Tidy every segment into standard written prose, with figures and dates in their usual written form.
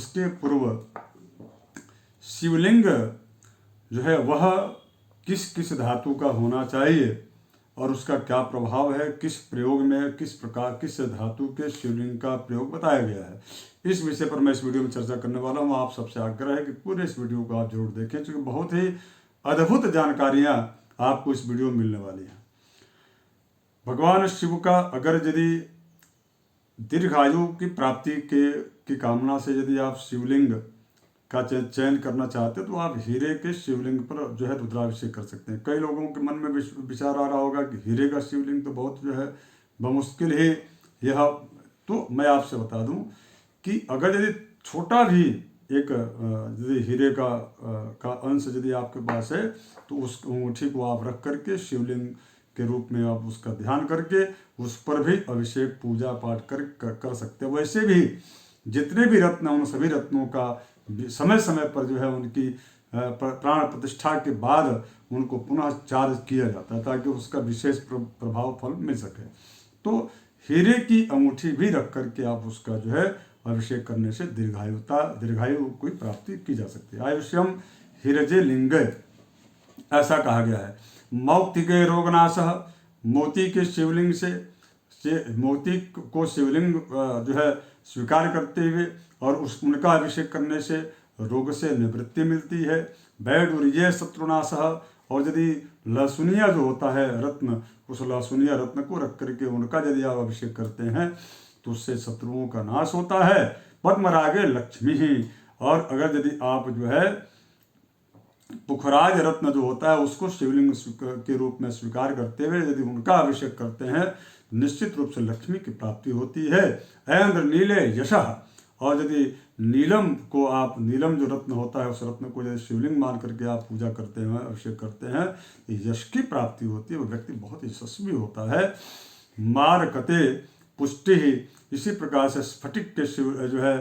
उसके पूर्व शिवलिंग जो है वह किस किस धातु का होना चाहिए और उसका क्या प्रभाव है, किस प्रयोग में किस प्रकार किस धातु के शिवलिंग का प्रयोग बताया गया है, इस विषय पर मैं इस वीडियो में चर्चा करने वाला हूँ। आप सबसे आग्रह है कि पूरे इस वीडियो को आप जरूर देखें, क्योंकि बहुत ही अद्भुत जानकारियाँ आपको इस वीडियो में मिलने वाली हैं। भगवान शिव का अगर यदि दीर्घायु की प्राप्ति की कामना से यदि आप शिवलिंग का चयन करना चाहते हैं तो आप हीरे के शिवलिंग पर जो है रुद्राभिषेक कर सकते हैं। कई लोगों के मन में विचार आ रहा होगा कि हीरे का शिवलिंग तो बहुत जो है बमुश्किल ही यह, तो मैं आपसे बता दूं कि अगर यदि छोटा भी एक यदि हीरे का अंश यदि आपके पास है तो उस अंगूठी को आप रख करके शिवलिंग के रूप में आप उसका ध्यान करके उस पर भी अभिषेक पूजा पाठ कर सकते हैं। वैसे भी जितने भी रत्न उन सभी रत्नों का समय समय पर जो है उनकी प्राण प्रतिष्ठा के बाद उनको पुनः चार्ज किया जाता है ताकि उसका विशेष प्रभाव फल मिल सके। तो हीरे की अंगूठी भी रख करके आप उसका जो है अभिषेक करने से दीर्घायु की प्राप्ति की जा सकती है। आयुष्यम हीरजे लिंग ऐसा कहा गया है। मौक्तिके रोगनाश, मोती के शिवलिंग से मोती को शिवलिंग जो है स्वीकार करते हुए और उनका अभिषेक करने से रोग से निवृत्ति मिलती है। वैडूर्य शत्रुनाश, और यदि लहसुनिया जो होता है रत्न, उस लहसुनिया रत्न को रख करके उनका यदि आप अभिषेक करते हैं तो उससे शत्रुओं का नाश होता है। पद्मरागे लक्ष्मी ही, और अगर यदि आप जो है पुखराज रत्न जो होता है उसको शिवलिंग के रूप में स्वीकार करते हुए यदि उनका अभिषेक करते हैं निश्चित रूप से लक्ष्मी की प्राप्ति होती है। ऐन्द्र नीले यशः, और यदि नीलम को आप नीलम जो रत्न होता है उस रत्न को यदि शिवलिंग मान करके आप पूजा करते हैं अभिषेक करते हैं यश की प्राप्ति होती है, वो व्यक्ति बहुत यशस्वी होता है। मारकते पुष्टि ही, इसी प्रकार से स्फटिक के शिव जो है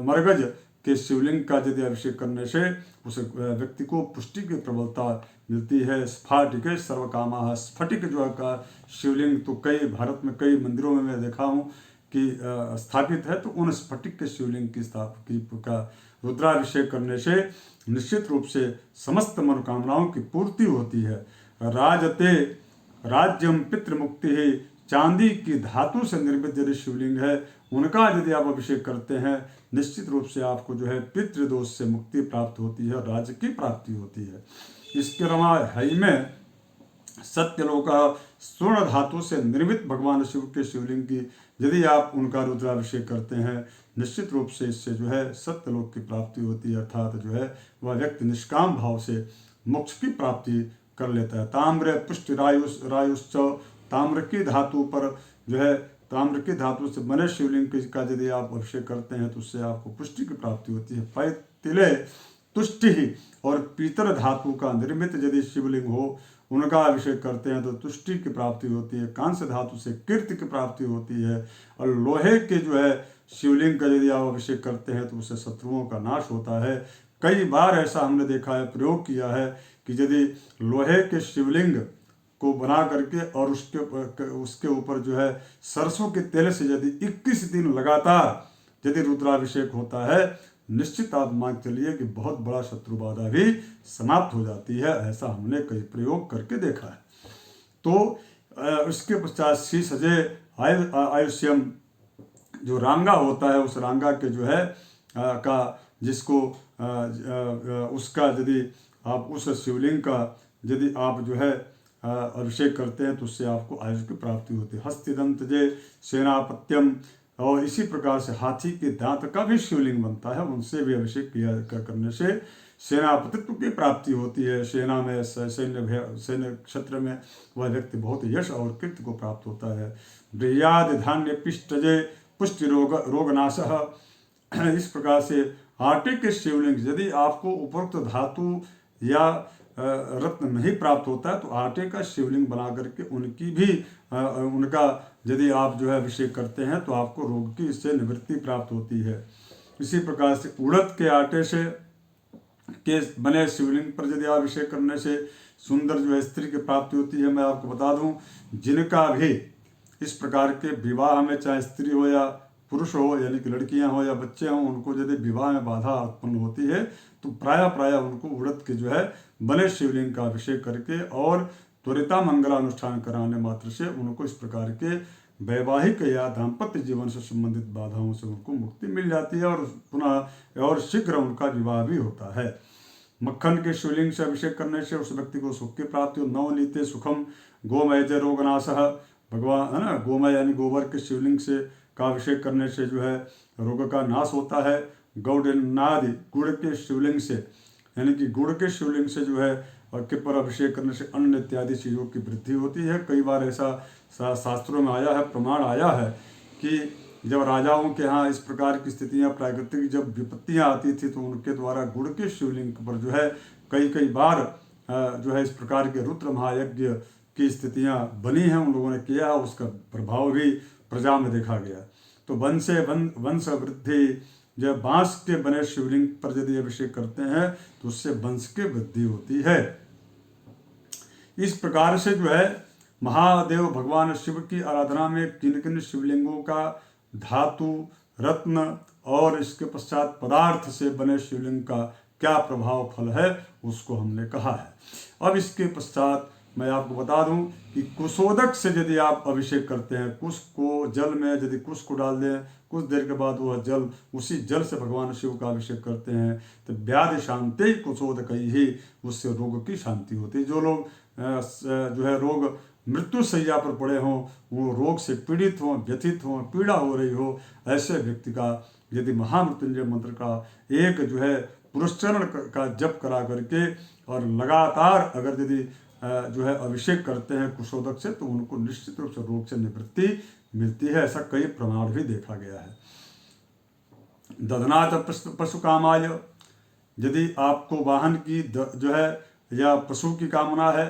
मरगज के शिवलिंग का यदि अभिषेक करने से उस व्यक्ति को पुष्टि की प्रबलता मिलती है। स्फटिक सर्वकामा, स्फटिक जो है का शिवलिंग तो कई भारत में कई मंदिरों में मैं देखा हूँ कि स्थापित है, तो उन स्फटिक के शिवलिंग का रुद्राभिषेक करने से निश्चित रूप से समस्त मनोकामनाओं की पूर्ति होती है। राजते राज्यम पितृमुक्ति ही, चांदी की धातु से निर्मित यदि शिवलिंग है उनका यदि आप अभिषेक करते हैं निश्चित रूप से आपको जो है पितृदोष से मुक्ति प्राप्त होती है, राज्य की प्राप्ति होती है। इसके अलावा है में सत्यलोक स्वर्ण धातु से निर्मित भगवान शिव के शिवलिंग की यदि आप उनका रुद्राभिषेक करते हैं निश्चित रूप से इससे जो है सत्यलोक की प्राप्ति होती है, अर्थात जो है वह व्यक्ति निष्काम भाव से मोक्ष की प्राप्ति कर लेता है। ताम्र पुष्टि रायुश्च, ताम्र की धातु पर जो है ताम्र की धातु से बने शिवलिंग का यदि आप अभिषेक करते हैं तो उससे आपको पुष्टि की प्राप्ति होती है। पैतिले तुष्टि ही, और पीतल धातु का निर्मित यदि शिवलिंग हो उनका अभिषेक करते हैं तो तुष्टि की प्राप्ति होती है। कांस्य धातु से कीर्ति की प्राप्ति होती है। और लोहे के जो है शिवलिंग का यदि आप अभिषेक करते हैं तो उससे शत्रुओं का नाश होता है। कई बार ऐसा हमने देखा है, प्रयोग किया है कि यदि लोहे के शिवलिंग को बना करके और उसके ऊपर जो है सरसों के तेल से यदि 21 दिन लगातार यदि रुद्राभिषेक होता है निश्चित आप मान चलिए कि बहुत बड़ा शत्रु बाधा भी समाप्त हो जाती है। ऐसा हमने कई प्रयोग करके देखा है। तो इसके पश्चात शीश अजय आयुष्यम, जो रांगा होता है उस रांगा के जो है का जिसको उसका यदि आप उस शिवलिंग का यदि आप जो है अभिषेक करते हैं तो उससे आपको आयुष की प्राप्ति होती है। हस्तिदंत जय सेनापत्यम, और इसी प्रकार से हाथी के दांत का भी शिवलिंग बनता है, उनसे भी अभिषेक करने से सेनापतित्व की प्राप्ति होती है। सेना में सैन्य क्षेत्र में वह व्यक्ति बहुत यश और कीर्ति को प्राप्त होता है। बृहयाद धान्य पिष्टजय पुष्टि रोगनाश, इस प्रकार से आटे के शिवलिंग यदि आपको उपरोक्त धातु या रत्न नहीं प्राप्त होता है तो आटे का शिवलिंग बना करके उनकी भी उनका यदि आप जो है अभिषेक करते हैं तो आपको रोग की इससे निवृत्ति प्राप्त होती है। इसी प्रकार से उड़द के आटे से के बने शिवलिंग पर यदि आप अभिषेक करने से सुंदर जो है स्त्री की प्राप्ति होती है। मैं आपको बता दूं जिनका भी इस प्रकार के विवाह में चाहे स्त्री हो या पुरुष हो यानी कि लड़कियां हो या बच्चे हों, उनको यदि विवाह में बाधा उत्पन्न होती है तो प्राय उनको उड़द के जो है बने शिवलिंग का अभिषेक करके और त्वरिता मंगलानुष्ठान कराने मात्र से उनको इस प्रकार के वैवाहिक या दाम्पत्य जीवन से संबंधित बाधाओं से उनको मुक्ति मिल जाती है और पुनः और शीघ्र उनका विवाह भी होता है। मक्खन के शिवलिंग से अभिषेक करने से उस व्यक्ति को सुख की प्राप्ति हो। नवनीते सुखम गोमय जय रोगनाशः, भगवान है ना, गोमय यानी गोबर के शिवलिंग से का अभिषेक करने से जो है रोग का नाश होता है। गौडनादि गुड़ के शिवलिंग से यानी कि गुड़ के शिवलिंग से जो है के पर अभिषेक करने से अन्न इत्यादि चीज़ों की वृद्धि होती है। कई बार ऐसा शास्त्रों में आया है, प्रमाण आया है कि जब राजाओं के यहाँ इस प्रकार की स्थितियाँ प्राकृतिक जब विपत्तियाँ आती थी तो उनके द्वारा गुड़ के शिवलिंग पर जो है कई बार जो है इस प्रकार के रुद्र महायज्ञ की स्थितियाँ बनी हैं, उन लोगों ने किया, उसका प्रभाव भी प्रजा में देखा गया। तो वंश वृद्धि, जब बांस के बने शिवलिंग पर यदि अभिषेक करते हैं तो उससे वंश की वृद्धि होती है। इस प्रकार से जो है महादेव भगवान शिव की आराधना में किन किन शिवलिंगों का धातु, रत्न और इसके पश्चात पदार्थ से बने शिवलिंग का क्या प्रभाव फल है उसको हमने कहा है। अब इसके पश्चात मैं आपको बता दूं कि कुशोदक से यदि आप अभिषेक करते हैं, कुश को जल में यदि कुश को डाल दें, कुछ देर के बाद वह जल, उसी जल से भगवान शिव का अभिषेक करते हैं तो व्याधि शांति कुशोदक ही, उससे रोग की शांति होती है। जो लोग जो है रोग मृत्यु शैया पर पड़े हों, वो रोग से पीड़ित हों, व्यथित हों, पीड़ा हो रही हो, ऐसे व्यक्ति का यदि महामृत्युंजय मंत्र का एक जो है पुरस्चरण का जप करा करके और लगातार अगर यदि जो है अभिषेक करते हैं कुशोदक से तो उनको निश्चित रूप से रोग से निवृत्ति मिलती है। ऐसा कई प्रमाण भी देखा गया है। दधनाथ पशु कामाय, यदि आपको वाहन की जो है या पशु की कामना है,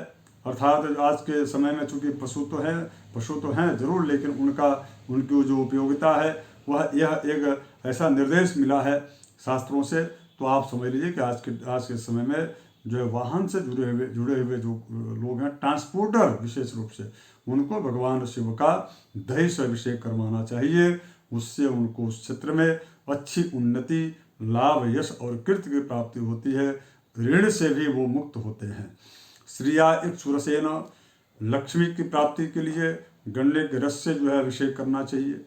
अर्थात आज के समय में चूंकि पशु तो हैं जरूर, लेकिन उनकी जो उपयोगिता है वह यह एक ऐसा निर्देश मिला है शास्त्रों से, तो आप समझ लीजिए कि आज के समय में जो है वाहन से जुड़े हुए जो लोग हैं, ट्रांसपोर्टर विशेष रूप से, उनको भगवान शिव का दही से अभिषेक करवाना चाहिए। उससे उनको उस क्षेत्र में अच्छी उन्नति, लाभ, यश और कीर्ति की प्राप्ति होती है। ऋण से भी वो मुक्त होते हैं। श्रिया इक्षुरसेन, लक्ष्मी की प्राप्ति के लिए गन्ने के रस से जो है अभिषेक करना चाहिए।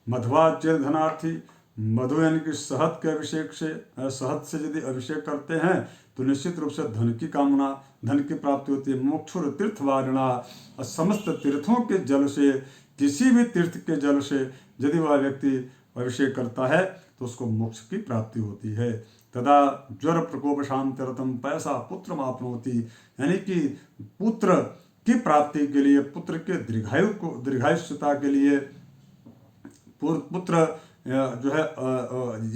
मध्वा चेर धनार्थी, मधु यानी कि शहद के अभिषेक से, शहद से यदि अभिषेक करते हैं तो निश्चित रूप से धन की कामना, धन की प्राप्ति होती है। मोक्षुर तीर्थ वारणा, समस्त तीर्थों के जल से, किसी भी तीर्थ के जल से यदि वह व्यक्ति अभिषेक करता है तो उसको मोक्ष की प्राप्ति होती है। तदा ज्वर प्रकोप शांतिरतम पैसा पुत्र मापनोति, यानी कि पुत्र की प्राप्ति के लिए, पुत्र के दीर्घायुष्यता के लिए, पुत्र जो है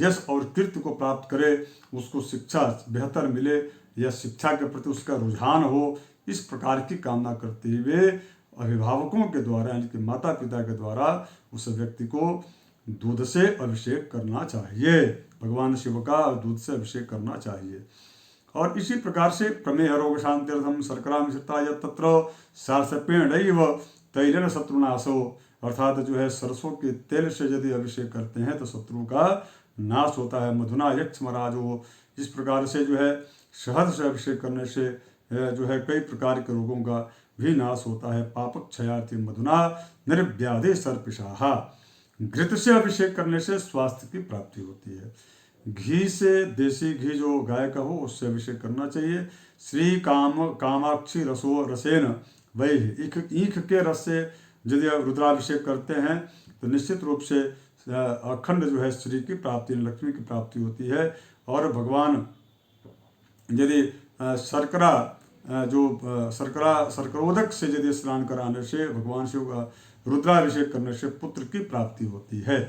यश और कीर्ति को प्राप्त करे, उसको शिक्षा बेहतर मिले या शिक्षा के प्रति उसका रुझान हो, इस प्रकार की कामना करते हुए अभिभावकों के द्वारा यानी कि माता पिता के द्वारा उस व्यक्ति को दूध से अभिषेक करना चाहिए। भगवान शिव का दूध से अभिषेक करना चाहिए। और इसी प्रकार से प्रमेह रोग शांतिर्थम शर्करा मिश्रिता यत् तत्र सार्षपेणैव तैलेन शत्रुनाशो, अर्थात जो है सरसों के तेल से यदि अभिषेक करते हैं तो शत्रु का नाश होता है। मधुना यक्षमराजो, इस प्रकार से जो है शहद से अभिषेक करने से जो है कई प्रकार के रोगों का भी नाश होता है। पापक क्षयार्थी मधुना निर्व्याधि सर्पिशाहा, घृत से अभिषेक करने से स्वास्थ्य की प्राप्ति होती है। घी से, देसी घी जो गाय का हो उससे अभिषेक करना चाहिए। श्री कामाक्षी रसेन वही, ईख के रस से यदि रुद्राभिषेक करते हैं तो निश्चित रूप से अखंड जो है श्री की प्राप्ति, लक्ष्मी की प्राप्ति होती है। और भगवान यदि शर्करोदक से यदि स्नान कराने से, भगवान शिव का रुद्राभिषेक करने से पुत्र की प्राप्ति होती है।